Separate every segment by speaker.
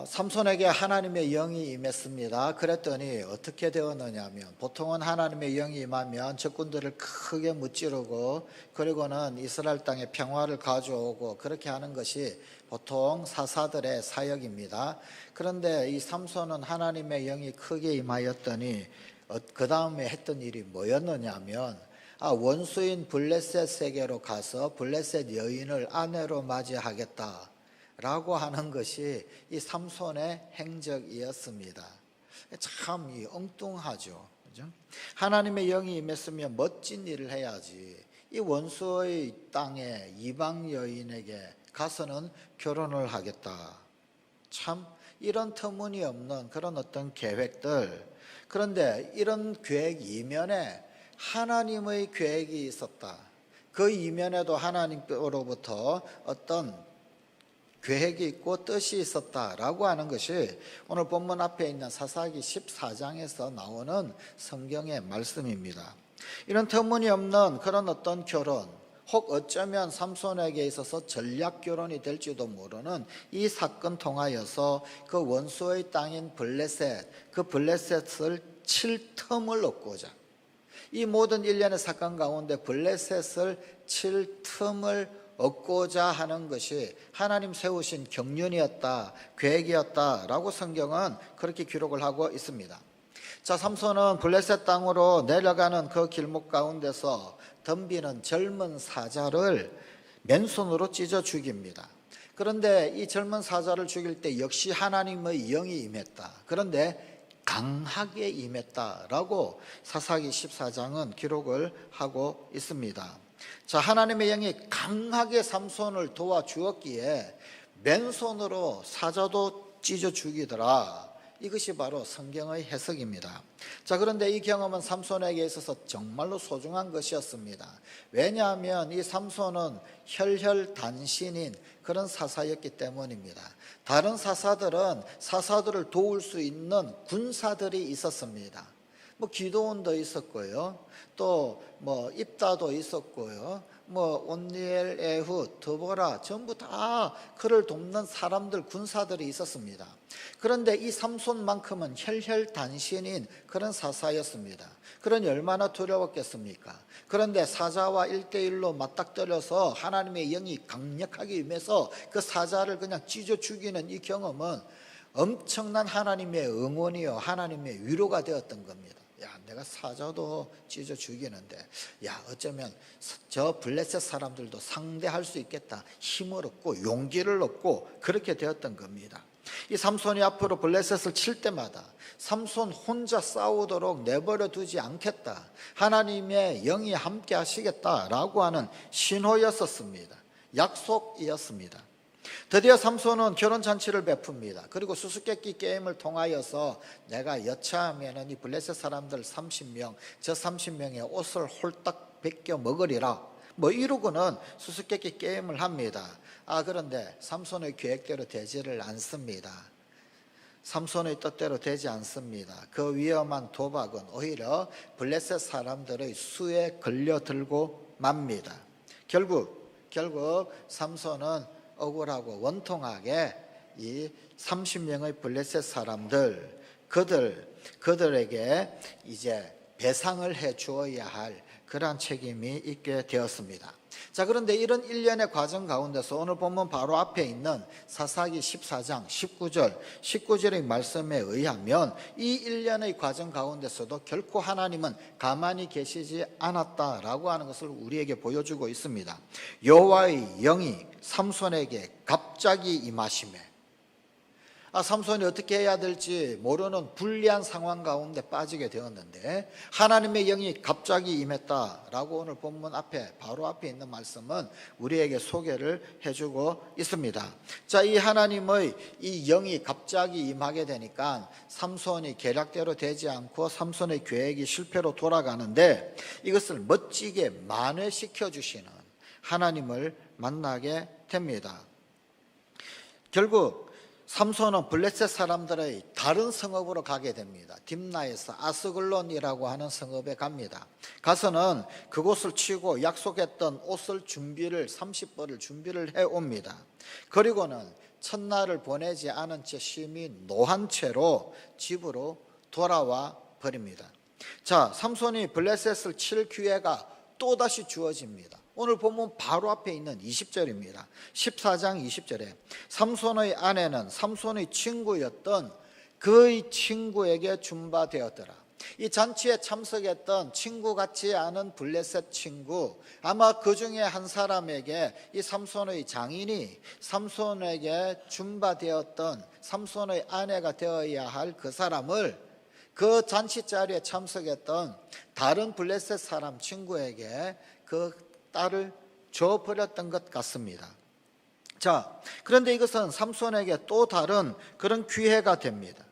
Speaker 1: 삼손에게 하나님의 영이 임했습니다. 그랬더니 어떻게 되었느냐 하면, 보통은 하나님의 영이 임하면 적군들을 크게 무찌르고 그리고는 이스라엘 땅에 평화를 가져오고 그렇게 하는 것이 보통 사사들의 사역입니다. 그런데 이 삼손은 하나님의 영이 크게 임하였더니 그 다음에 했던 일이 뭐였느냐 하면, 원수인 블레셋에게로 가서 블레셋 여인을 아내로 맞이하겠다 라고 하는 것이 이 삼손의 행적이었습니다. 참 엉뚱하죠. 그죠? 하나님의 영이 임했으면 멋진 일을 해야지, 이 원수의 땅에 이방 여인에게 가서는 결혼을 하겠다. 참 이런 터무니없는 그런 어떤 계획들. 그런데 이런 계획 이면에 하나님의 계획이 있었다. 그 이면에도 하나님으로부터 어떤 계획이 있고 뜻이 있었다라고 하는 것이 오늘 본문 앞에 있는 사사기 14장에서 나오는 성경의 말씀입니다. 이런 터무니없는 그런 어떤 결혼, 혹 어쩌면 삼손에게 있어서 전략 결혼이 될지도 모르는 이 사건 통하여서 그 원수의 땅인 블레셋, 그 블레셋을 칠 틈을 얻고자, 이 모든 일련의 사건 가운데 블레셋을 칠 틈을 얻고자 하는 것이 하나님 세우신 경륜이었다, 계획이었다라고 성경은 그렇게 기록을 하고 있습니다. 자, 삼손은 블레셋 땅으로 내려가는 그 길목 가운데서 덤비는 젊은 사자를 맨손으로 찢어 죽입니다. 그런데 이 젊은 사자를 죽일 때 역시 하나님의 영이 임했다. 그런데 강하게 임했다라고 사사기 14장은 기록을 하고 있습니다. 자, 하나님의 영이 강하게 삼손을 도와주었기에 맨손으로 사자도 찢어 죽이더라. 이것이 바로 성경의 해석입니다. 자, 그런데 이 경험은 삼손에게 있어서 정말로 소중한 것이었습니다. 왜냐하면 이 삼손은 혈혈단신인 그런 사사였기 때문입니다. 다른 사사들은 사사들을 도울 수 있는 군사들이 있었습니다. 기도원도 있었고요, 또 입다도 있었고요, 온니엘, 에훗, 드보라 전부 다 그를 돕는 사람들, 군사들이 있었습니다. 그런데 이 삼손만큼은 혈혈단신인 그런 사사였습니다. 그러니 얼마나 두려웠겠습니까? 그런데 사자와 1대1로 맞닥뜨려서 하나님의 영이 강력하게 임해서 그 사자를 그냥 찢어 죽이는 이 경험은 엄청난 하나님의 응원이요, 하나님의 위로가 되었던 겁니다. 야, 내가 사자도 찢어 죽이는데, 야, 어쩌면 저 블레셋 사람들도 상대할 수 있겠다. 힘을 얻고 용기를 얻고 그렇게 되었던 겁니다. 이 삼손이 앞으로 블레셋을 칠 때마다 삼손 혼자 싸우도록 내버려 두지 않겠다, 하나님의 영이 함께 하시겠다라고 하는 신호였었습니다. 약속이었습니다. 드디어 삼손은 결혼잔치를 베풉니다. 그리고 수수께끼 게임을 통하여서 내가 여차하면 이 블레셋 사람들 30명, 저 30명의 옷을 홀딱 벗겨 먹으리라, 이러고는 수수께끼 게임을 합니다. 그런데 삼손의 계획대로 되지를 않습니다. 삼손의 뜻대로 되지 않습니다. 그 위험한 도박은 오히려 블레셋 사람들의 수에 걸려들고 맙니다. 결국 삼손은 억울하고 원통하게 이 30명의 블레셋 사람들, 그들에게 이제 배상을 해 주어야 할 그러한 책임이 있게 되었습니다. 자, 그런데 이런 일련의 과정 가운데서 오늘 본문 바로 앞에 있는 사사기 14장 19절의 말씀에 의하면 이 일련의 과정 가운데서도 결코 하나님은 가만히 계시지 않았다라고 하는 것을 우리에게 보여주고 있습니다. 여호와의 영이 삼손에게 갑자기 임하시매, 삼손이 어떻게 해야 될지 모르는 불리한 상황 가운데 빠지게 되었는데 하나님의 영이 갑자기 임했다라고 오늘 본문 앞에 바로 앞에 있는 말씀은 우리에게 소개를 해주고 있습니다. 자, 이 하나님의 이 영이 갑자기 임하게 되니까 삼손이 계략대로 되지 않고 삼손의 계획이 실패로 돌아가는데, 이것을 멋지게 만회시켜 주시는 하나님을 만나게 됩니다. 결국 삼손은 블레셋 사람들의 다른 성읍으로 가게 됩니다. 딥나에서 아스글론이라고 하는 성읍에 갑니다. 가서는 그곳을 치고 약속했던 옷을 준비를 30벌을 준비를 해옵니다. 그리고는 첫날을 보내지 않은 채 심히 노한 채로 집으로 돌아와 버립니다. 자, 삼손이 블레셋을 칠 기회가 또다시 주어집니다. 오늘 보면 바로 앞에 있는 20절입니다. 14장 20절에 삼손의 아내는 삼손의 친구였던 그의 친구에게 준바되었더라. 이 잔치에 참석했던 친구 같지 않은 블레셋 친구, 아마 그 중에 한 사람에게 이 삼손의 장인이 삼손에게 준바되었던 삼손의 아내가 되어야 할 그 사람을 그 잔치 자리에 참석했던 다른 블레셋 사람 친구에게 그 딸을 줘버렸던 것 같습니다. 자, 그런데 이것은 삼손에게 또 다른 그런 기회가 됩니다.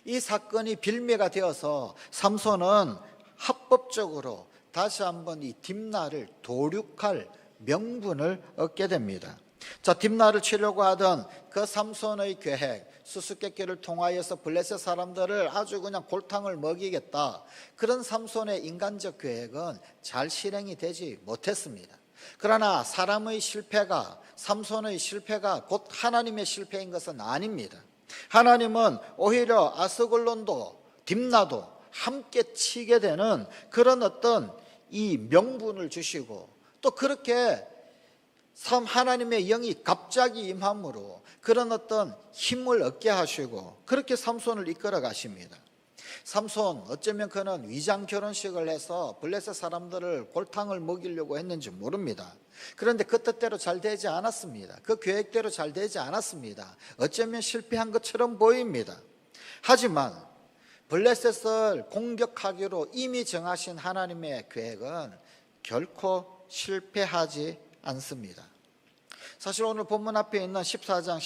Speaker 1: 이 사건이 빌미가 되어서 삼손은 합법적으로 다시 한번 이 딥나를 도륙할 명분을 얻게 됩니다. 자, 딥나를 치려고 하던 그 삼손의 계획, 수수께끼를 통하여서 블레셋 사람들을 아주 그냥 골탕을 먹이겠다, 그런 삼손의 인간적 계획은 잘 실행이 되지 못했습니다. 그러나 사람의 실패가, 삼손의 실패가 곧 하나님의 실패인 것은 아닙니다. 하나님은 오히려 아스글론도 딥나도 함께 치게 되는 그런 어떤 이 명분을 주시고, 또 그렇게 하나님의 영이 갑자기 임함으로 그런 어떤 힘을 얻게 하시고 그렇게 삼손을 이끌어 가십니다. 삼손, 어쩌면 그는 위장 결혼식을 해서 블레셋 사람들을 골탕을 먹이려고 했는지 모릅니다. 그런데 그 뜻대로 잘 되지 않았습니다. 그 계획대로 잘 되지 않았습니다. 어쩌면 실패한 것처럼 보입니다. 하지만 블레셋을 공격하기로 이미 정하신 하나님의 계획은 결코 실패하지 않습니다. 사실 오늘 본문 앞에 있는 14장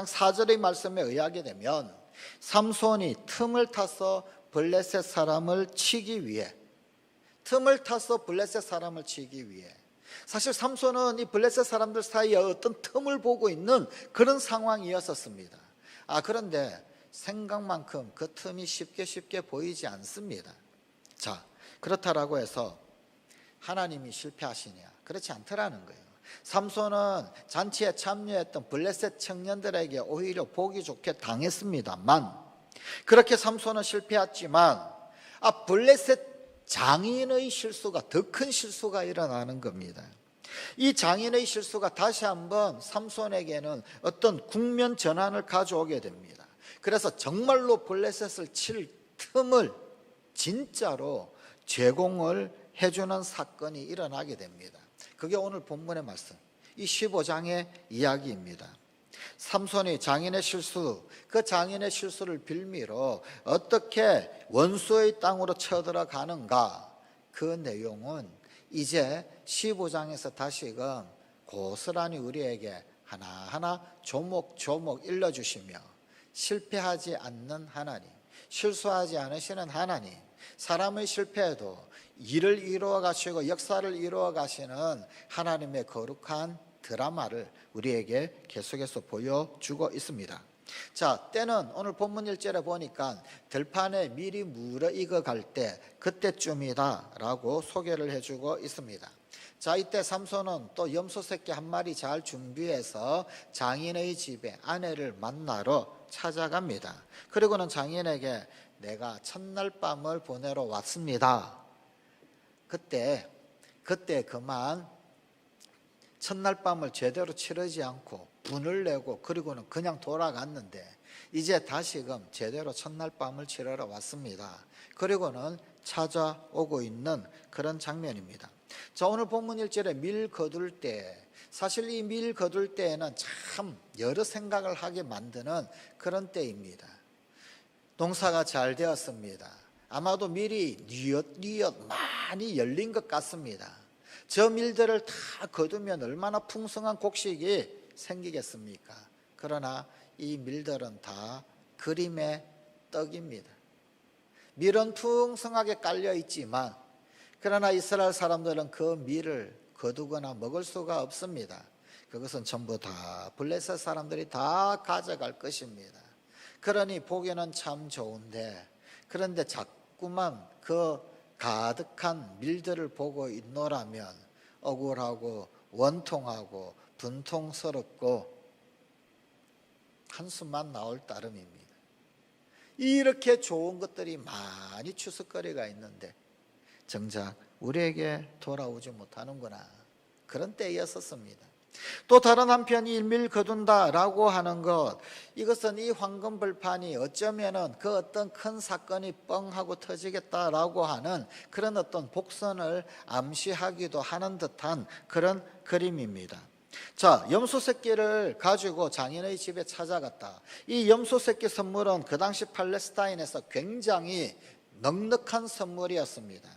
Speaker 1: 4절의 말씀에 의하게 되면 삼손이 틈을 타서 블레셋 사람을 치기 위해, 사실 삼손은 이 블레셋 사람들 사이에 어떤 틈을 보고 있는 그런 상황이었었습니다. 그런데 생각만큼 그 틈이 쉽게 보이지 않습니다. 자, 그렇다라고 해서 하나님이 실패하시냐? 그렇지 않더라는 거예요. 삼손은 잔치에 참여했던 블레셋 청년들에게 오히려 보기 좋게 당했습니다만, 그렇게 삼손은 실패했지만 블레셋 장인의 실수가, 더 큰 실수가 일어나는 겁니다. 이 장인의 실수가 다시 한번 삼손에게는 어떤 국면 전환을 가져오게 됩니다. 그래서 정말로 블레셋을 칠 틈을 진짜로 제공을 해주는 사건이 일어나게 됩니다. 그게 오늘 본문의 말씀, 이 15장의 이야기입니다. 삼손이 장인의 실수, 그 장인의 실수를 빌미로 어떻게 원수의 땅으로 쳐들어가는가, 그 내용은 이제 15장에서 다시금 고스란히 우리에게 하나하나 조목조목 일러주시며, 실패하지 않는 하나님, 실수하지 않으시는 하나님, 사람의 실패에도 일을 이루어 가시고 역사를 이루어 가시는 하나님의 거룩한 드라마를 우리에게 계속해서 보여주고 있습니다. 자, 때는 오늘 본문 1절에 보니까 들판에 밀이 무르익어 갈 때 그때쯤이다 라고 소개를 해주고 있습니다. 자, 이때 삼손은 또 염소 새끼 한 마리 잘 준비해서 장인의 집에 아내를 만나러 찾아갑니다. 그리고는 장인에게 내가 첫날 밤을 보내러 왔습니다. 그때 그만 첫날 밤을 제대로 치르지 않고 분을 내고 그리고는 그냥 돌아갔는데, 이제 다시금 제대로 첫날 밤을 치르러 왔습니다. 그리고는 찾아오고 있는 그런 장면입니다. 자, 오늘 본문 1절에 밀 거둘 때, 사실 이 밀 거둘 때에는 참 여러 생각을 하게 만드는 그런 때입니다. 농사가 잘 되었습니다. 아마도 밀이 뉘엿뉘엿 많이 열린 것 같습니다. 저 밀들을 다 거두면 얼마나 풍성한 곡식이 생기겠습니까? 그러나 이 밀들은 다 그림의 떡입니다. 밀은 풍성하게 깔려 있지만, 그러나 이스라엘 사람들은 그 밀을 거두거나 먹을 수가 없습니다. 그것은 전부 다 블레셋 사람들이 다 가져갈 것입니다. 그러니 보기는 참 좋은데, 그런데 자꾸만 그 가득한 밀들을 보고 있노라면 억울하고 원통하고 분통스럽고 한숨만 나올 따름입니다. 이렇게 좋은 것들이 많이 추석거리가 있는데 정작 우리에게 돌아오지 못하는구나, 그런 때였었습니다. 또 다른 한편 일밀 거둔다라고 하는 것, 이것은 이 황금벌판이 어쩌면은 그 어떤 큰 사건이 뻥 하고 터지겠다라고 하는 그런 어떤 복선을 암시하기도 하는 듯한 그런 그림입니다. 자, 염소 새끼를 가지고 장인의 집에 찾아갔다. 이 염소 새끼 선물은 그 당시 팔레스타인에서 굉장히 넉넉한 선물이었습니다.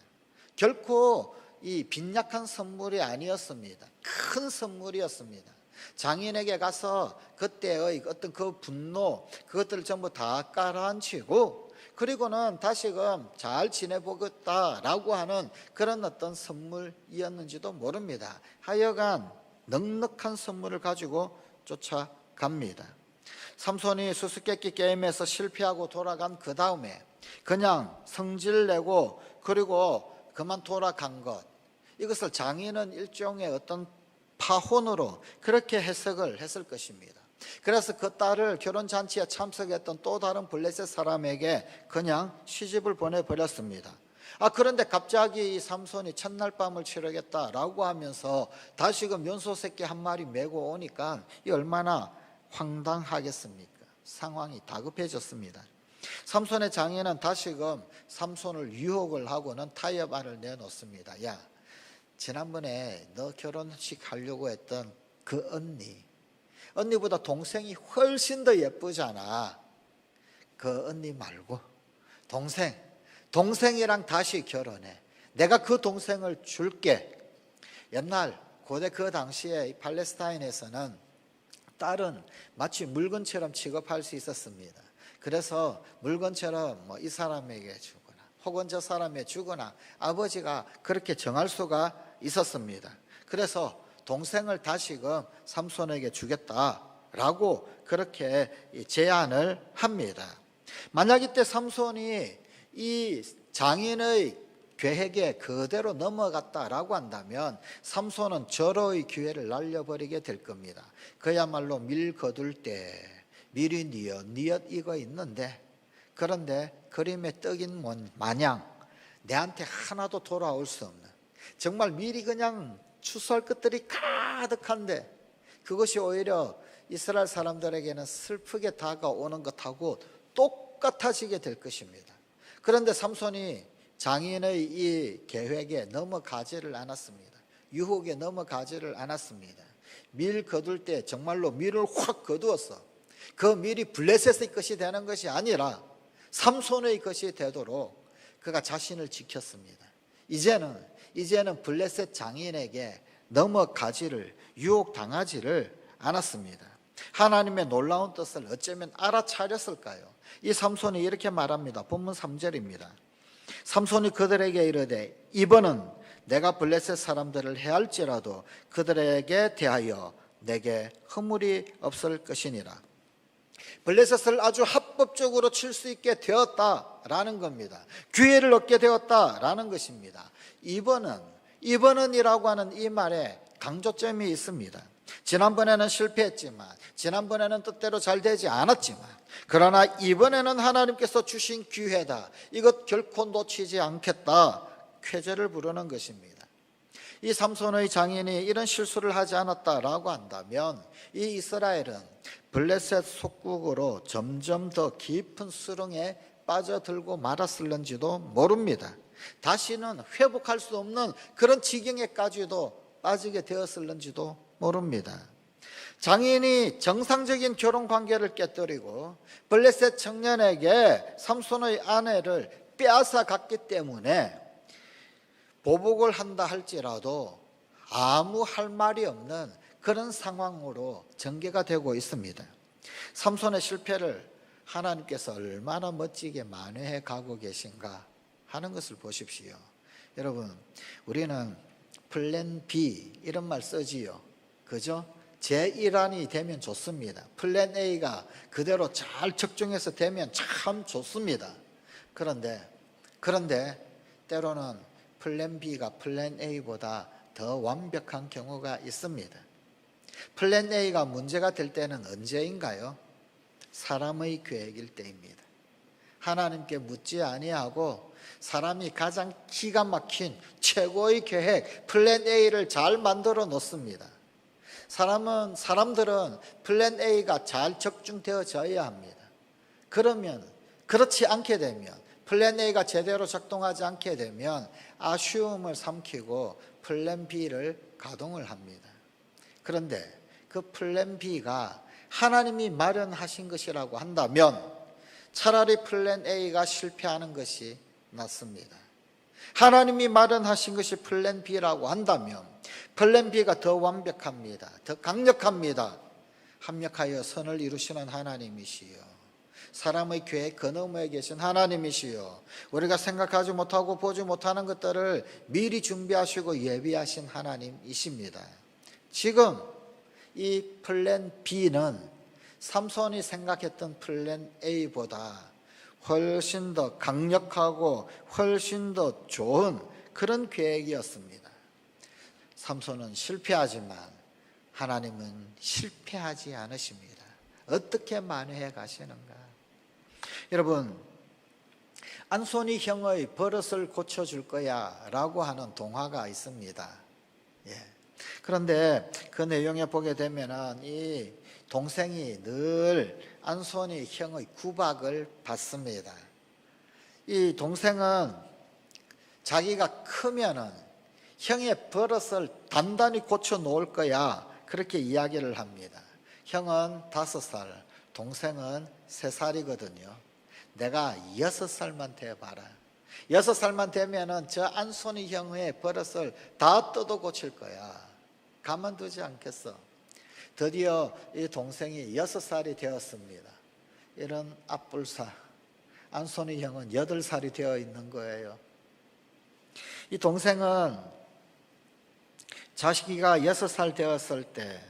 Speaker 1: 결코 이 빈약한 선물이 아니었습니다. 큰 선물이었습니다. 장인에게 가서 그때의 어떤 그 분노, 그것들을 전부 다 깔아앉히고, 그리고는 다시금 잘 지내보겠다라고 하는 그런 어떤 선물이었는지도 모릅니다. 하여간 넉넉한 선물을 가지고 쫓아갑니다. 삼손이 수수께끼 게임에서 실패하고 돌아간 그 다음에 그냥 성질내고 그리고 그만 돌아간 것, 이것을 장인은 일종의 어떤 파혼으로 그렇게 해석을 했을 것입니다. 그래서 그 딸을 결혼잔치에 참석했던 또 다른 블레셋 사람에게 그냥 시집을 보내버렸습니다. 그런데 갑자기 이 삼손이 첫날 밤을 치르겠다라고 하면서 다시금 염소 새끼 한 마리 메고 오니까 이 얼마나 황당하겠습니까? 상황이 다급해졌습니다. 삼손의 장인은 다시금 삼손을 유혹을 하고는 타협안을 내놓습니다. 야, 지난번에 너 결혼식 하려고 했던 그 언니보다 동생이 훨씬 더 예쁘잖아. 그 언니 말고 동생이랑 다시 결혼해. 내가 그 동생을 줄게. 옛날 고대 그 당시에 팔레스타인에서는 딸은 마치 물건처럼 취급할 수 있었습니다. 그래서 물건처럼 이 사람에게 주거나 혹은 저 사람에게 주거나 아버지가 그렇게 정할 수가 있었습니다. 그래서 동생을 다시금 삼손에게 주겠다라고 그렇게 제안을 합니다. 만약 이때 삼손이 이 장인의 계획에 그대로 넘어갔다라고 한다면 삼손은 절호의 기회를 날려버리게 될 겁니다. 그야말로 밀 거둘 때 밀이 뉘엿 익어 있는데, 그런데 그림에 떡인 마냥 내한테 하나도 돌아올 수 없는, 정말 밀이 그냥 추수할 것들이 가득한데 그것이 오히려 이스라엘 사람들에게는 슬프게 다가오는 것하고 똑같아지게 될 것입니다. 그런데 삼손이 장인의 이 계획에 넘어가지를 않았습니다. 유혹에 넘어가지를 않았습니다. 밀 거둘 때 정말로 밀을 확 거두었어. 그 밀이 블레셋의 것이 되는 것이 아니라 삼손의 것이 되도록 그가 자신을 지켰습니다. 이제는 블레셋 장인에게 넘어가지를, 유혹당하지를 않았습니다. 하나님의 놀라운 뜻을 어쩌면 알아차렸을까요? 이 삼손이 이렇게 말합니다. 본문 3절입니다. 삼손이 그들에게 이르되 이번은 내가 블레셋 사람들을 해할지라도 그들에게 대하여 내게 허물이 없을 것이니라. 블레셋을 아주 합법적으로 칠 수 있게 되었다라는 겁니다. 기회를 얻게 되었다라는 것입니다. 이번은이라고 하는 이 말에 강조점이 있습니다. 지난번에는 실패했지만, 지난번에는 뜻대로 잘 되지 않았지만, 그러나 이번에는 하나님께서 주신 기회다, 이것 결코 놓치지 않겠다, 쾌재를 부르는 것입니다. 이 삼손의 장인이 이런 실수를 하지 않았다라고 한다면 이 이스라엘은 블레셋 속국으로 점점 더 깊은 수렁에 빠져들고 말았을는지도 모릅니다. 다시는 회복할 수 없는 그런 지경에까지도 빠지게 되었을는지도 모릅니다. 장인이 정상적인 결혼 관계를 깨뜨리고 블레셋 청년에게 삼손의 아내를 빼앗아 갔기 때문에 보복을 한다 할지라도 아무 할 말이 없는 그런 상황으로 전개가 되고 있습니다. 삼손의 실패를 하나님께서 얼마나 멋지게 만회해 가고 계신가 하는 것을 보십시오. 여러분, 우리는 플랜 B 이런 말 쓰지요. 그죠? 제1안이 되면 좋습니다. 플랜 A가 그대로 잘 적중해서 되면 참 좋습니다. 그런데 때로는 플랜 B가 플랜 A보다 더 완벽한 경우가 있습니다. 플랜 A가 문제가 될 때는 언제인가요? 사람의 계획일 때입니다. 하나님께 묻지 아니하고 사람이 가장 기가 막힌 최고의 계획, 플랜 A를 잘 만들어 놓습니다. 사람들은 플랜 A가 잘 적중되어져야 합니다. 그러면, 그렇지 않게 되면, 플랜 A가 제대로 작동하지 않게 되면 아쉬움을 삼키고 플랜 B를 가동을 합니다. 그런데 그 플랜 B가 하나님이 마련하신 것이라고 한다면 차라리 플랜 A가 실패하는 것이 낫습니다. 하나님이 마련하신 것이 플랜 B라고 한다면 플랜 B가 더 완벽합니다. 더 강력합니다. 합력하여 선을 이루시는 하나님이시여, 사람의 계획 그 너머에 계신 하나님이시여, 우리가 생각하지 못하고 보지 못하는 것들을 미리 준비하시고 예비하신 하나님이십니다. 지금 이 플랜 B는 삼손이 생각했던 플랜 A보다 훨씬 더 강력하고 훨씬 더 좋은 그런 계획이었습니다. 삼손은 실패하지만 하나님은 실패하지 않으십니다. 어떻게 만회해 가시는가? 여러분, 안소니 형의 버릇을 고쳐줄 거야 라고 하는 동화가 있습니다. 그런데 그 내용에 보게 되면은 이 동생이 늘 안소니 형의 구박을 받습니다. 이 동생은 자기가 크면은 형의 버릇을 단단히 고쳐 놓을 거야, 그렇게 이야기를 합니다. 형은 5살, 동생은 3살이거든요. 내가 6살만 돼봐라. 6살만 되면은 저 안소니 형의 버릇을 다 뜯어 고칠 거야. 가만두지 않겠어. 드디어 이 동생이 6살이 되었습니다. 이런 앞불사, 안소니 형은 8살이 되어 있는 거예요. 이 동생은 자식이가 6살 되었을 때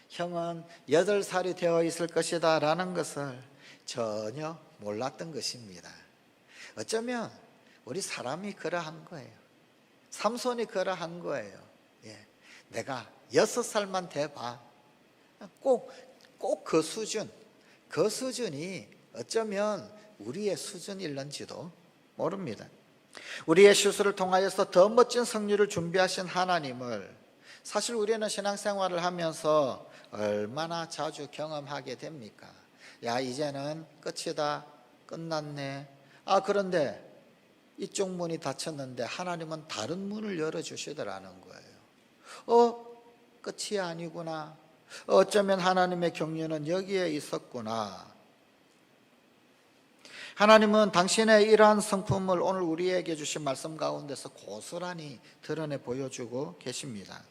Speaker 1: 형은 8살이 되어 있을 것이다 라는 것을 전혀 몰랐던 것입니다. 어쩌면 우리 사람이 그러한 거예요. 삼손이 그러한 거예요. 내가 6살만 돼봐. 꼭 그 수준이 어쩌면 우리의 수준일런지도 모릅니다. 우리의 실수를 통하여서 더 멋진 승리를 준비하신 하나님을 사실 우리는 신앙생활을 하면서 얼마나 자주 경험하게 됩니까? 야, 이제는 끝이다, 끝났네. 그런데 이쪽 문이 닫혔는데 하나님은 다른 문을 열어주시더라는 거예요. 끝이 아니구나. 어쩌면 하나님의 경륜은 여기에 있었구나. 하나님은 당신의 이러한 성품을 오늘 우리에게 주신 말씀 가운데서 고스란히 드러내 보여주고 계십니다.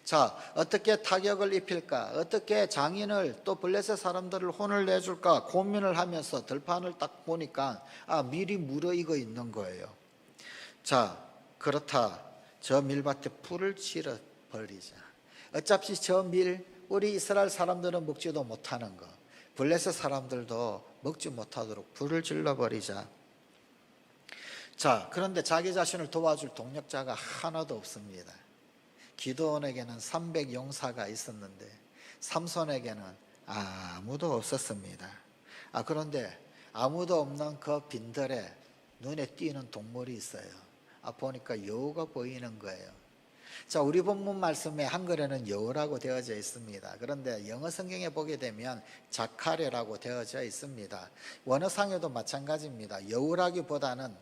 Speaker 1: 자, 어떻게 타격을 입힐까? 어떻게 장인을 또 블레셋 사람들을 혼을 내줄까? 고민을 하면서 들판을 딱 보니까 밀이 무르익어 있는 거예요. 자, 그렇다. 저 밀밭에 불을 지러 버리자. 어차피 저 밀, 우리 이스라엘 사람들은 먹지도 못하는 거, 블레셋 사람들도 먹지 못하도록 불을 질러버리자. 자, 그런데 자기 자신을 도와줄 동력자가 하나도 없습니다. 기드온에게는 300용사가 있었는데 삼손에게는 아무도 없었습니다. 그런데 아무도 없는 그 빈들에 눈에 띄는 동물이 있어요. 보니까 여우가 보이는 거예요. 자, 우리 본문 말씀에 한글에는 여우라고 되어져 있습니다. 그런데 영어 성경에 보게 되면 자카레라고 되어져 있습니다. 원어상에도 마찬가지입니다. 여우라기보다는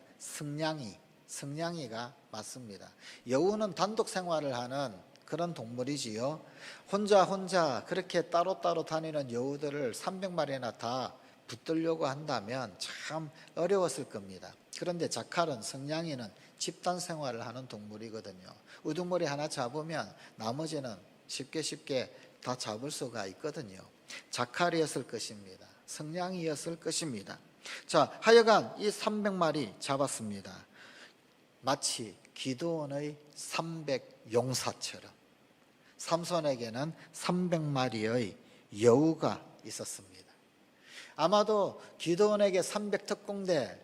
Speaker 1: 승냥이가 맞습니다. 여우는 단독 생활을 하는 그런 동물이지요. 혼자 그렇게 따로따로 다니는 여우들을 300마리나 다 붙들려고 한다면 참 어려웠을 겁니다. 그런데 자칼은, 승냥이는 집단 생활을 하는 동물이거든요. 우두머리 하나 잡으면 나머지는 쉽게 다 잡을 수가 있거든요. 자칼이었을 것입니다. 승냥이였을 것입니다. 자, 하여간 이 300마리 잡았습니다. 마치 기드온의 300용사처럼 삼손에게는 300마리의 여우가 있었습니다. 아마도 기드온에게 300특공대,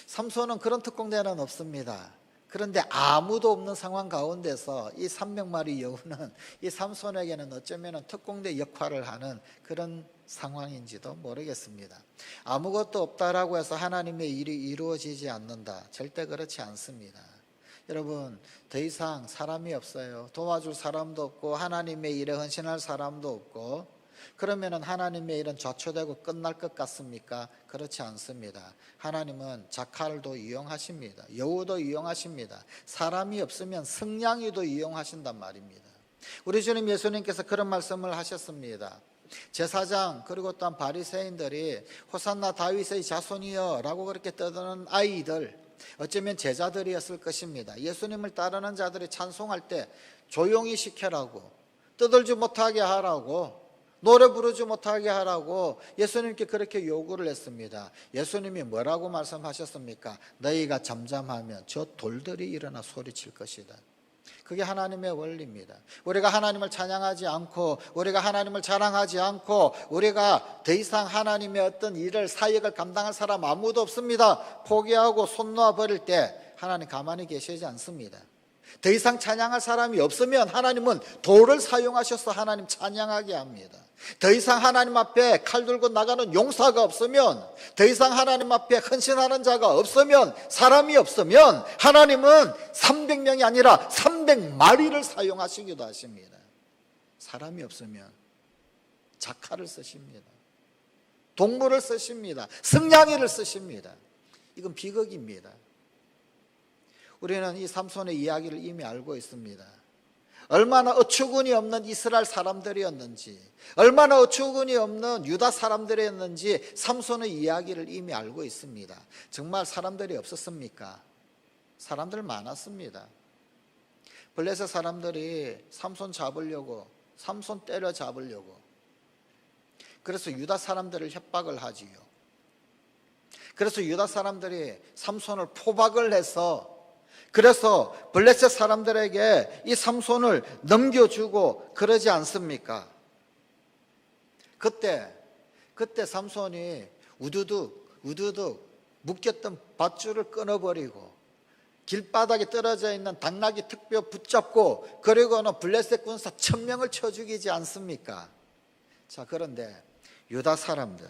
Speaker 1: 삼손은 그런 특공대는 없습니다. 그런데 아무도 없는 상황 가운데서 이 300마리 여우는 이 삼손에게는 어쩌면 특공대 역할을 하는 그런 상황인지도 모르겠습니다. 아무것도 없다라고 해서 하나님의 일이 이루어지지 않는다. 절대 그렇지 않습니다. 여러분, 더 이상 사람이 없어요. 도와줄 사람도 없고 하나님의 일에 헌신할 사람도 없고, 그러면은 하나님의 일은 좌초되고 끝날 것 같습니까? 그렇지 않습니다. 하나님은 자칼도 이용하십니다. 여우도 이용하십니다. 사람이 없으면 승냥이도 이용하신단 말입니다. 우리 주님 예수님께서 그런 말씀을 하셨습니다. 제사장 그리고 또한 바리새인들이 호산나 다윗의 자손이여 라고 그렇게 떠드는 아이들, 어쩌면 제자들이었을 것입니다. 예수님을 따르는 자들이 찬송할 때 조용히 시켜라고, 떠들지 못하게 하라고, 노래 부르지 못하게 하라고 예수님께 그렇게 요구를 했습니다. 예수님이 뭐라고 말씀하셨습니까? 너희가 잠잠하면 저 돌들이 일어나 소리칠 것이다. 그게 하나님의 원리입니다. 우리가 하나님을 찬양하지 않고, 우리가 하나님을 자랑하지 않고, 우리가 더 이상 하나님의 어떤 일을, 사역을 감당할 사람 아무도 없습니다. 포기하고 손 놓아 버릴 때 하나님 가만히 계시지 않습니다. 더 이상 찬양할 사람이 없으면 하나님은 돌을 사용하셔서 하나님 찬양하게 합니다. 더 이상 하나님 앞에 칼 들고 나가는 용사가 없으면, 더 이상 하나님 앞에 헌신하는 자가 없으면, 사람이 없으면 하나님은 300명이 아니라 300마리를 사용하시기도 하십니다. 사람이 없으면 자칼을 쓰십니다. 동물을 쓰십니다. 승냥이를 쓰십니다. 이건 비극입니다. 우리는 이 삼손의 이야기를 이미 알고 있습니다. 얼마나 어처구니 없는 이스라엘 사람들이었는지, 얼마나 어처구니 없는 유다 사람들이었는지 삼손의 이야기를 이미 알고 있습니다. 정말 사람들이 없었습니까? 사람들 많았습니다. 블레셋 사람들이 삼손 잡으려고, 삼손 때려 잡으려고, 그래서 유다 사람들을 협박을 하지요. 그래서 유다 사람들이 삼손을 포박을 해서, 그래서 블레셋 사람들에게 이 삼손을 넘겨주고 그러지 않습니까? 그때 삼손이 우두둑 묶였던 밧줄을 끊어버리고 길바닥에 떨어져 있는 당나귀 턱뼈 붙잡고, 그리고는 블레셋 군사 1000명을 쳐 죽이지 않습니까? 자, 그런데 유다 사람들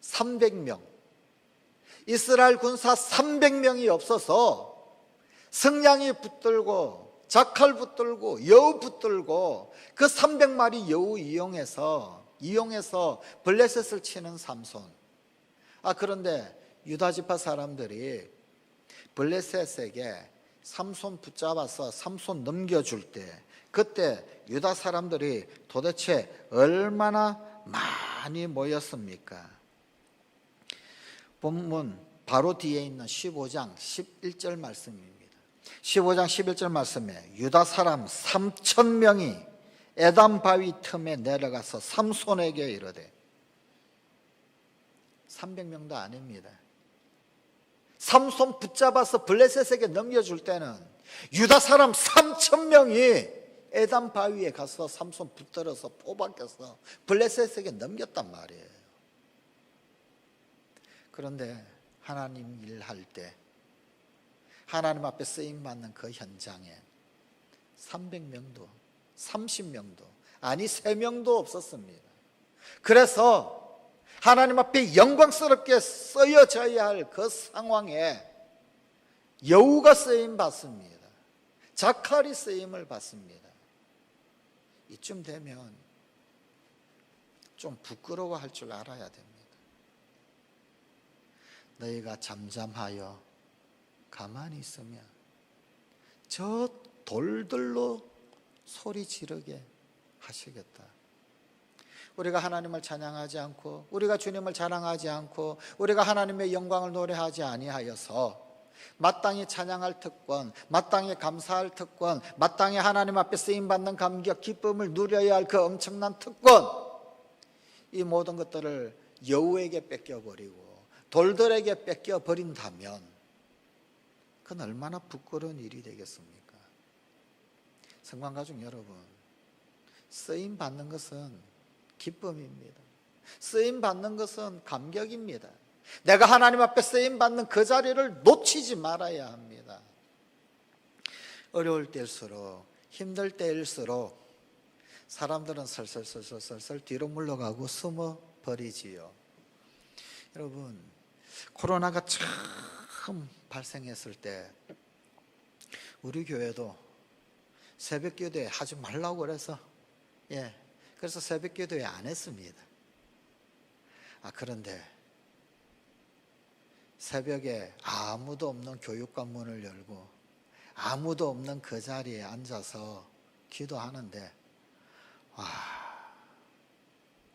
Speaker 1: 300명, 이스라엘 군사 300명이 없어서 승냥이 붙들고 자칼 붙들고 여우 붙들고 그 300마리 여우 이용해서 블레셋을 치는 삼손. 그런데 유다 지파 사람들이 블레셋에게 삼손 붙잡아서 삼손 넘겨줄 때, 그때 유다 사람들이 도대체 얼마나 많이 모였습니까? 본문 바로 뒤에 있는 15장 11절 말씀입니다. 15장 11절 말씀에 유다 사람 3,000명이 에담 바위 틈에 내려가서 삼손에게 이르되, 300명도 아닙니다. 삼손 붙잡아서 블레셋에게 넘겨줄 때는 유다 사람 3,000명이 에담 바위에 가서 삼손 붙들어서 포박해서 블레셋에게 넘겼단 말이에요. 그런데 하나님 일할 때, 하나님 앞에 쓰임받는 그 현장에 300명도 30명도 아니 3명도 없었습니다. 그래서 하나님 앞에 영광스럽게 쓰여져야 할 그 상황에 여우가 쓰임 받습니다. 자칼이 쓰임을 받습니다. 이쯤 되면 좀 부끄러워할 줄 알아야 됩니다. 너희가 잠잠하여 가만히 있으면 저 돌들로 소리 지르게 하시겠다. 우리가 하나님을 찬양하지 않고, 우리가 주님을 자랑하지 않고, 우리가 하나님의 영광을 노래하지 아니하여서 마땅히 찬양할 특권, 마땅히 감사할 특권, 마땅히 하나님 앞에 쓰임받는 감격, 기쁨을 누려야 할 그 엄청난 특권, 이 모든 것들을 여우에게 뺏겨버리고 돌들에게 뺏겨버린다면 그건 얼마나 부끄러운 일이 되겠습니까? 성관가족 여러분, 쓰임받는 것은 기쁨입니다. 쓰임받는 것은 감격입니다. 내가 하나님 앞에 쓰임받는 그 자리를 놓치지 말아야 합니다. 어려울 때일수록, 힘들 때일수록 사람들은 설설설설설 뒤로 물러가고 숨어 버리지요. 여러분, 코로나가 처음 발생했을 때 우리 교회도 새벽 기도회 하지 말라고 그래서 그래서 새벽 기도회 안 했습니다. 그런데 새벽에 아무도 없는 교육관 문을 열고 아무도 없는 그 자리에 앉아서 기도하는데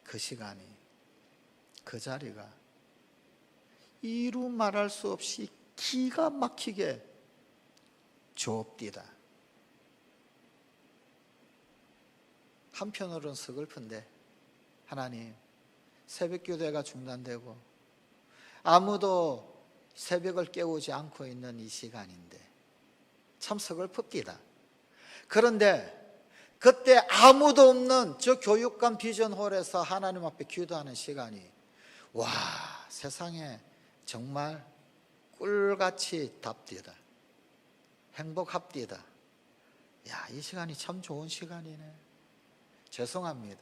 Speaker 1: 그 시간이, 그 자리가 이루 말할 수 없이 기가 막히게 좁디다. 한편으로는 서글픈데, 하나님, 새벽 기도회가 중단되고 아무도 새벽을 깨우지 않고 있는 이 시간인데 참 서글픕니다. 그런데 그때 아무도 없는 저 교육관 비전홀에서 하나님 앞에 기도하는 시간이 세상에 정말 꿀같이 답디다. 행복합디다. 이 시간이 참 좋은 시간이네. 죄송합니다.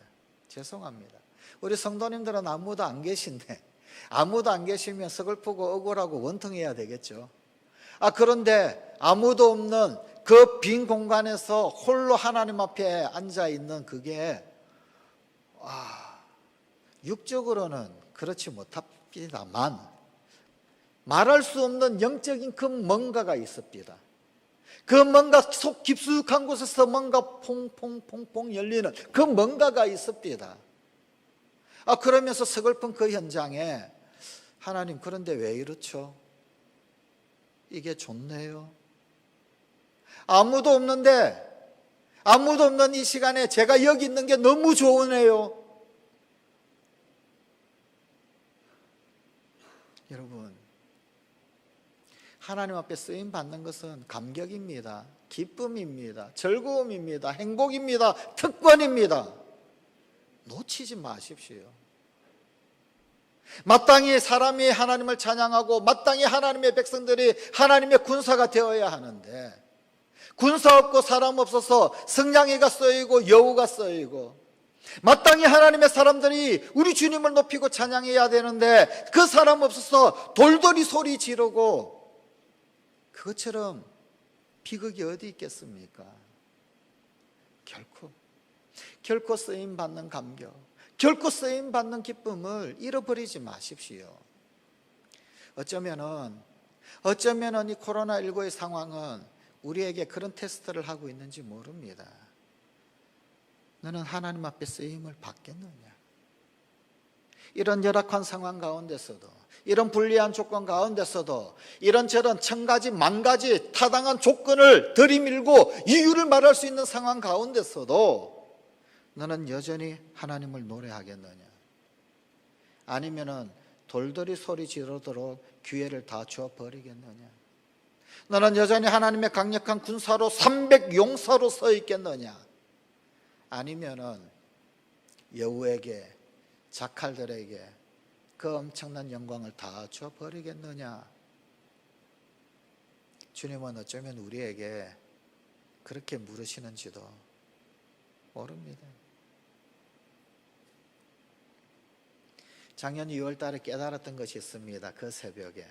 Speaker 1: 우리 성도님들은 아무도 안 계신데, 아무도 안 계시면 서글프고 억울하고 원통해야 되겠죠. 그런데 아무도 없는 그 빈 공간에서 홀로 하나님 앞에 앉아 있는 그게 육적으로는 그렇지 못합니다만 말할 수 없는 영적인 그 뭔가가 있습니다. 그 뭔가 속 깊숙한 곳에서 뭔가 퐁퐁퐁퐁 열리는 그 뭔가가 있습니다. 그러면서 서글픈 그 현장에 하나님, 그런데 왜 이렇죠? 이게 좋네요. 아무도 없는데, 아무도 없는 이 시간에 제가 여기 있는 게 너무 좋으네요. 여러분, 하나님 앞에 쓰임 받는 것은 감격입니다. 기쁨입니다. 즐거움입니다. 행복입니다. 특권입니다. 놓치지 마십시오. 마땅히 사람이 하나님을 찬양하고 마땅히 하나님의 백성들이 하나님의 군사가 되어야 하는데, 군사 없고 사람 없어서 성냥이가 쓰이고 여우가 쓰이고, 마땅히 하나님의 사람들이 우리 주님을 높이고 찬양해야 되는데 그 사람 없어서 돌돌이 소리 지르고, 그것처럼 비극이 어디 있겠습니까? 결코 쓰임받는 감격, 결코 쓰임받는 기쁨을 잃어버리지 마십시오. 어쩌면은 이 코로나19의 상황은 우리에게 그런 테스트를 하고 있는지 모릅니다. 너는 하나님 앞에 쓰임을 받겠느냐? 이런 열악한 상황 가운데서도, 이런 불리한 조건 가운데서도, 이런저런 천가지 만가지 타당한 조건을 들이밀고 이유를 말할 수 있는 상황 가운데서도 너는 여전히 하나님을 노래하겠느냐? 아니면은 돌돌이 소리 지르도록 기회를 다 줘버리겠느냐? 너는 여전히 하나님의 강력한 군사로 300용사로 서 있겠느냐? 아니면은 여우에게, 자칼들에게 그 엄청난 영광을 다 줘버리겠느냐? 주님은 어쩌면 우리에게 그렇게 물으시는지도 모릅니다. 작년 2월 달에 깨달았던 것이 있습니다. 그 새벽에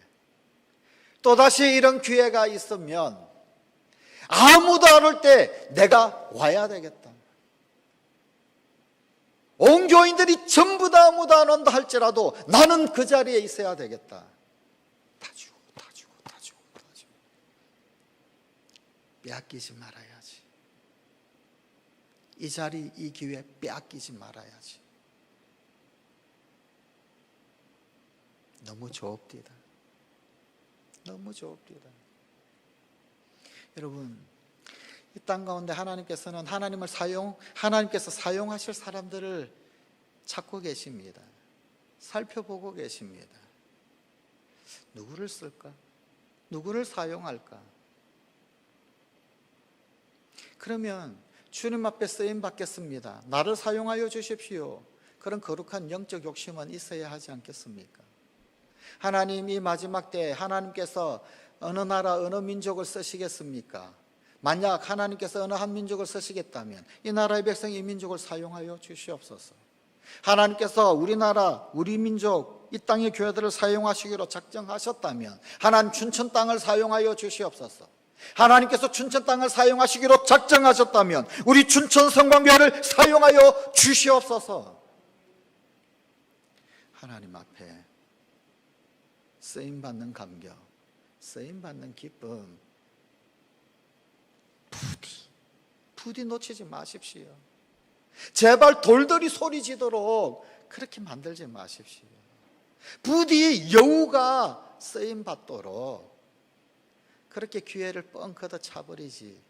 Speaker 1: 또다시 이런 기회가 있으면 아무도 안 올 때 내가 와야 되겠다. 온 교인들이 전부 다 아무도 안 온다 할지라도 나는 그 자리에 있어야 되겠다. 다 주고 빼앗기지 말아야지. 이 자리, 이 기회 빼앗기지 말아야지. 너무 좁디다. 여러분, 이 땅 가운데 하나님께서는 하나님께서 사용하실 사람들을 찾고 계십니다. 살펴보고 계십니다. 누구를 쓸까? 누구를 사용할까? 그러면 주님 앞에 쓰임 받겠습니다. 나를 사용하여 주십시오. 그런 거룩한 영적 욕심은 있어야 하지 않겠습니까? 하나님, 이 마지막 때에 하나님께서 어느 나라 어느 민족을 쓰시겠습니까? 만약 하나님께서 어느 한 민족을 쓰시겠다면 이 나라의 백성이 이 민족을 사용하여 주시옵소서. 하나님께서 우리나라, 우리 민족, 이 땅의 교회들을 사용하시기로 작정하셨다면 하나님 춘천 땅을 사용하여 주시옵소서. 하나님께서 춘천 땅을 사용하시기로 작정하셨다면 우리 춘천 성광교회를 사용하여 주시옵소서. 하나님 앞에 쓰임받는 감격, 쓰임받는 기쁨 부디 놓치지 마십시오. 제발 돌들이 소리지도록 그렇게 만들지 마십시오. 부디 여우가 쓰임받도록 그렇게 기회를 뻥 걷어 차버리지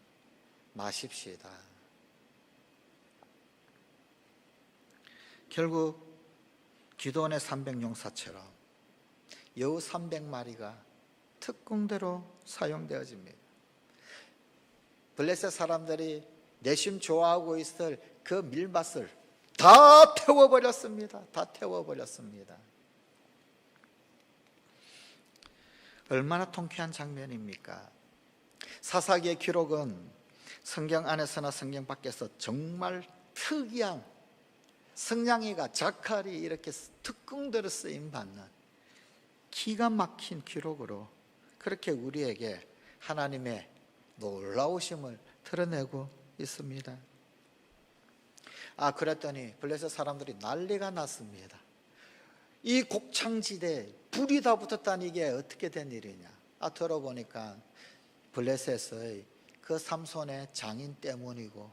Speaker 1: 마십시다. 결국 기도원의 300용사처럼 여우 300마리가 특공대로 사용되어집니다. 블레셋 사람들이 내심 좋아하고 있을 그 밀밭을 다 태워버렸습니다. 다 태워버렸습니다. 얼마나 통쾌한 장면입니까? 사사기의 기록은 성경 안에서나 성경 밖에서 정말 특이한 성냥이가 자칼이 이렇게 특공대로 쓰임받는 기가 막힌 기록으로 그렇게 우리에게 하나님의 놀라우심을 드러내고 있습니다. 그랬더니 블레셋 사람들이 난리가 났습니다. 이 곡창지대에 불이 다 붙었다니 이게 어떻게 된 일이냐. 들어보니까 블레셋의 그 삼손의 장인 때문이고,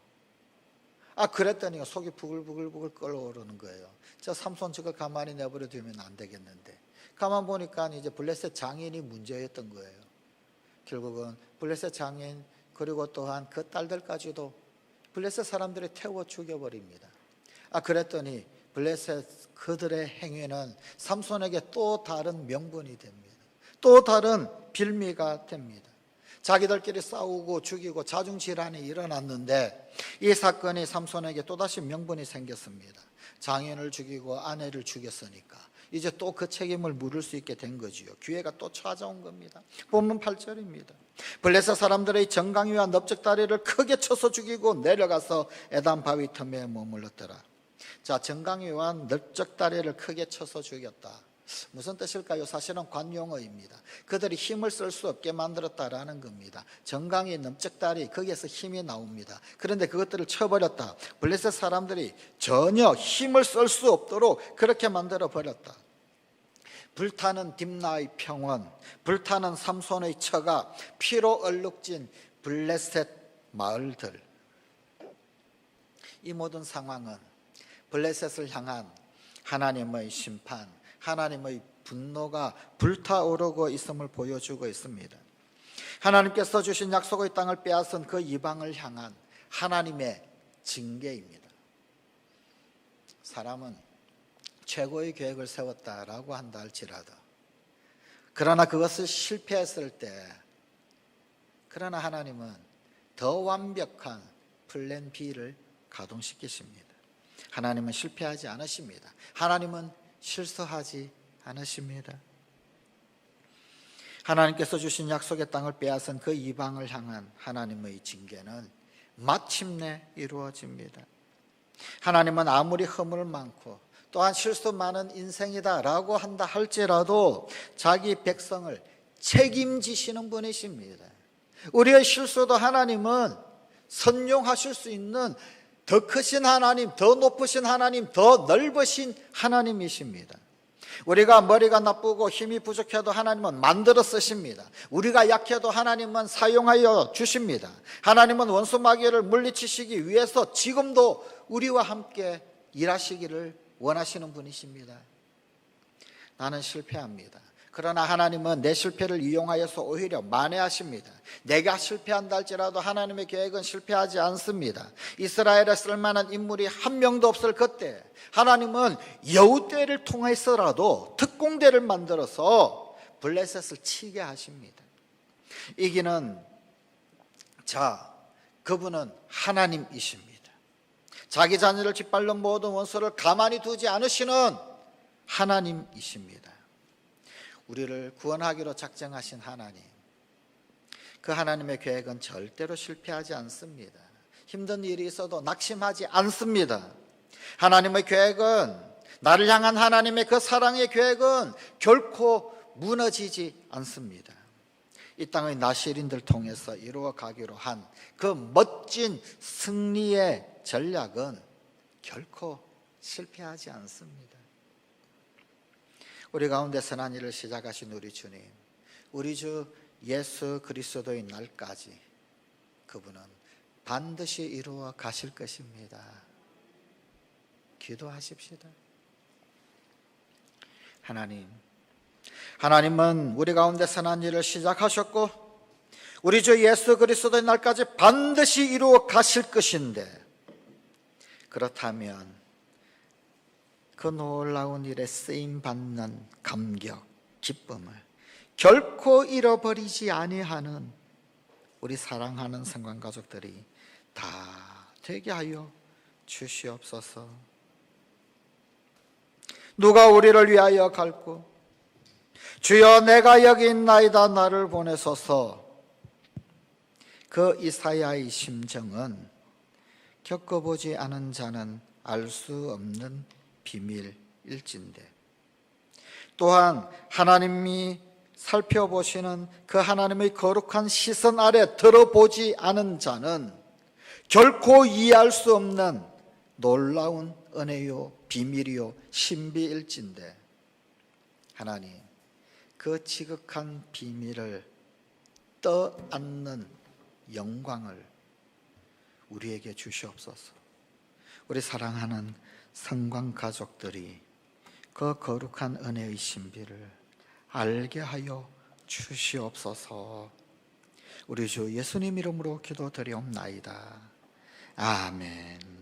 Speaker 1: 그랬더니 속이 부글부글 끓어오르는 거예요. 저 삼손 저거 가만히 내버려 두면 안 되겠는데, 가만 보니까 이제 블레셋 장인이 문제였던 거예요. 결국은 블레셋 장인 그리고 또한 그 딸들까지도 블레셋 사람들이 태워 죽여버립니다. 그랬더니 블레셋 그들의 행위는 삼손에게 또 다른 명분이 됩니다. 또 다른 빌미가 됩니다. 자기들끼리 싸우고 죽이고 자중질환이 일어났는데 이 사건이 삼손에게 또다시 명분이 생겼습니다. 장인을 죽이고 아내를 죽였으니까 이제 또 그 책임을 물을 수 있게 된 거지요. 기회가 또 찾아온 겁니다. 본문 8절입니다. 블레셋 사람들의 정강이와 넓적다리를 크게 쳐서 죽이고 내려가서 에단 바위 틈에 머물렀더라. 자, 정강이와 넓적다리를 크게 쳐서 죽였다. 무슨 뜻일까요? 사실은 관용어입니다. 그들이 힘을 쓸 수 없게 만들었다라는 겁니다. 정강이, 넓적다리, 거기에서 힘이 나옵니다. 그런데 그것들을 쳐버렸다. 블레셋 사람들이 전혀 힘을 쓸 수 없도록 그렇게 만들어 버렸다. 불타는 딥나의 평원, 불타는 삼손의 처가, 피로 얼룩진 블레셋 마을들. 이 모든 상황은 블레셋을 향한 하나님의 심판, 하나님의 분노가 불타오르고 있음을 보여주고 있습니다. 하나님께서 주신 약속의 땅을 빼앗은 그 이방을 향한 하나님의 징계입니다. 사람은 최고의 계획을 세웠다라고 한다 할지라도, 그러나 그것을 실패했을 때, 그러나 하나님은 더 완벽한 플랜 B를 가동시키십니다. 하나님은 실패하지 않으십니다. 하나님은 실수하지 않으십니다. 하나님께서 주신 약속의 땅을 빼앗은 그 이방을 향한 하나님의 징계는 마침내 이루어집니다. 하나님은 아무리 허물 많고 또한 실수 많은 인생이다라고 한다 할지라도 자기 백성을 책임지시는 분이십니다. 우리의 실수도 하나님은 선용하실 수 있는 더 크신 하나님, 더 높으신 하나님, 더 넓으신 하나님이십니다. 우리가 머리가 나쁘고 힘이 부족해도 하나님은 만들어 쓰십니다. 우리가 약해도 하나님은 사용하여 주십니다. 하나님은 원수 마귀를 물리치시기 위해서 지금도 우리와 함께 일하시기를 원하시는 분이십니다. 나는 실패합니다. 그러나 하나님은 내 실패를 이용하여서 오히려 만회하십니다. 내가 실패한다 할지라도 하나님의 계획은 실패하지 않습니다. 이스라엘에 쓸만한 인물이 한 명도 없을 그때 하나님은 여우떼를 통해서라도 특공대를 만들어서 블레셋을 치게 하십니다. 이기는 자, 그분은 하나님이십니다. 자기 자녀를 짓밟는 모든 원수를 가만히 두지 않으시는 하나님이십니다. 우리를 구원하기로 작정하신 하나님, 그 하나님의 계획은 절대로 실패하지 않습니다. 힘든 일이 있어도 낙심하지 않습니다. 하나님의 계획은, 나를 향한 하나님의 그 사랑의 계획은 결코 무너지지 않습니다. 이 땅의 나시린들 통해서 이루어 가기로 한 그 멋진 승리의 전략은 결코 실패하지 않습니다. 우리 가운데 선한 일을 시작하신 우리 주님, 우리 주 예수 그리스도의 날까지 그분은 반드시 이루어 가실 것입니다. 기도하십시다. 하나님은 우리 가운데 선한 일을 시작하셨고 우리 주 예수 그리스도의 날까지 반드시 이루어 가실 것인데, 그렇다면 그 놀라운 일에 쓰임받는 감격, 기쁨을 결코 잃어버리지 아니하는 우리 사랑하는 성관가족들이 다 되게 하여 주시옵소서. 누가 우리를 위하여 갈고, 주여 내가 여기 있나이다 나를 보내소서. 그 이사야의 심정은 겪어보지 않은 자는 알 수 없는 비밀일진데, 또한 하나님이 살펴보시는 그 하나님의 거룩한 시선 아래 들어보지 않은 자는 결코 이해할 수 없는 놀라운 은혜요, 비밀이요, 신비일진데, 하나님 그 지극한 비밀을 떠안는 영광을 우리에게 주시옵소서. 우리 사랑하는 성관 가족들이 그 거룩한 은혜의 신비를 알게 하여 주시옵소서. 우리 주 예수님 이름으로 기도드리옵나이다. 아멘.